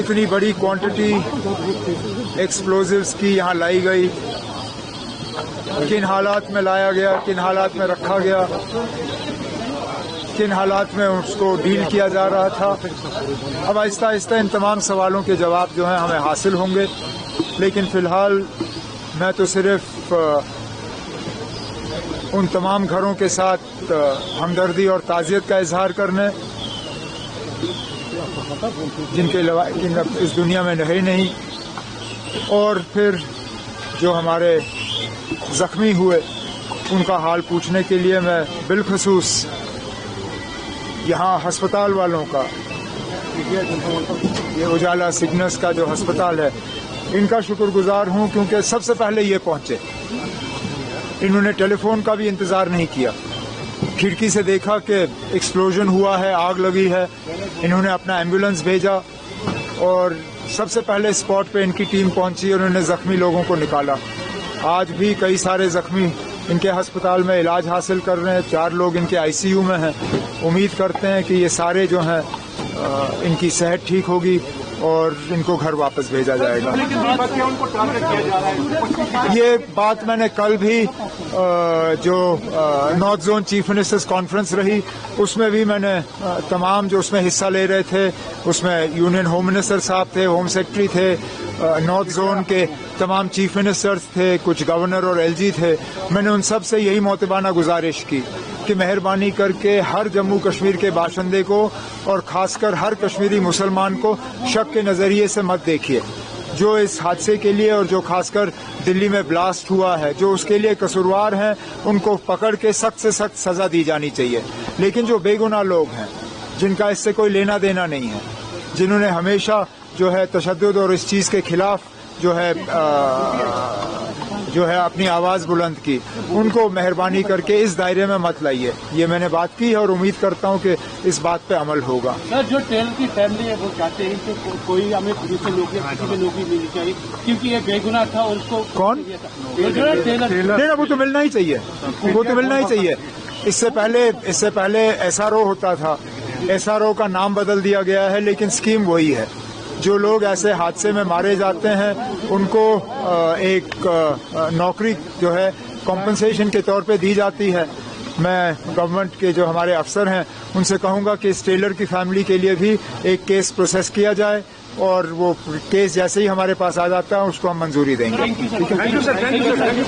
इतनी बड़ी quantity explosives की यहाँ लाई गई, किन हालात में लाया गया, किन हालात में रखा गया, किन हालात में उसको डील किया जा रहा था। अब आहिस्ता आहिस्ता इन तमाम सवालों के जवाब जो हैं हमें हासिल होंगे, लेकिन फ़िलहाल मैं तो सिर्फ उन तमाम घरों के साथ हमदर्दी और ताज़ियत का इजहार करने, जिनके इस दुनिया में रहे नहीं, और फिर जो हमारे ज़ख्मी हुए उनका हाल पूछने के लिए मैं बिलखसूस यहाँ अस्पताल वालों का, ये उजाला सिग्नस का जो अस्पताल है, इनका शुक्रगुजार हूँ, क्योंकि सबसे पहले ये पहुँचे। इन्होंने टेलीफोन का भी इंतज़ार नहीं किया, खिड़की से देखा कि एक्सप्लोजन हुआ है, आग लगी है, इन्होंने अपना एम्बुलेंस भेजा और सबसे पहले स्पॉट पे इनकी टीम पहुंची और उन्होंने ज़ख्मी लोगों को निकाला। आज भी कई सारे ज़ख्मी इनके अस्पताल में इलाज हासिल कर रहे हैं, 4 लोग इनके आईसीयू में हैं। उम्मीद करते हैं कि ये सारे जो हैं इनकी सेहत ठीक होगी और इनको घर वापस भेजा जाएगा। ये बात मैंने कल भी जो north zone chief ministers conference रही, उसमें भी मैंने तमाम जो उसमें हिस्सा ले रहे थे, उसमें यूनियन होम मिनिस्टर साहब थे, होम सेक्रेटरी थे, नॉर्थ जोन के तमाम चीफ मिनिस्टर्स थे, कुछ गवर्नर और एलजी थे। मैंने उन सब से यही मोतबाना गुजारिश की कि मेहरबानी करके हर जम्मू कश्मीर के बाशिंदे को और खासकर हर कश्मीरी मुसलमान को शक के नज़रिए से मत देखिए। जो इस हादसे के लिए और जो खासकर दिल्ली में ब्लास्ट हुआ है, जो उसके लिए कसूरवार हैं, उनको पकड़ के सख्त से सख्त सज़ा दी जानी चाहिए। लेकिन जो बेगुनाह लोग हैं, जिनका इससे कोई लेना देना नहीं है, जिन्होंने हमेशा जो है तशद्दुद और इस चीज़ के खिलाफ जो है अपनी आवाज़ बुलंद की, उनको मेहरबानी करके इस दायरे में मत लाइए। ये मैंने बात की है और उम्मीद करता हूँ कि इस बात पे अमल होगा। सर, जो टेलर की फैमिली है वो चाहते हैं कि कोई हमें दूसरे नौकरी, किसी भी नौकरी मिलनी चाहिए, क्योंकि ये बेगुनाह था और उसको कौन टेलर वो तो मिलना ही चाहिए, वो तो मिलना ही चाहिए। इससे पहले SRO होता था, SRO का नाम बदल दिया गया है, लेकिन स्कीम वही है। जो लोग ऐसे हादसे में मारे जाते हैं उनको एक नौकरी जो है कॉम्पनसेशन के तौर पे दी जाती है। मैं गवर्नमेंट के जो हमारे अफसर हैं उनसे कहूँगा कि इस टेलर की फैमिली के लिए भी एक केस प्रोसेस किया जाए और वो केस जैसे ही हमारे पास आ जाता है उसको हम मंजूरी देंगे। Thank you sir.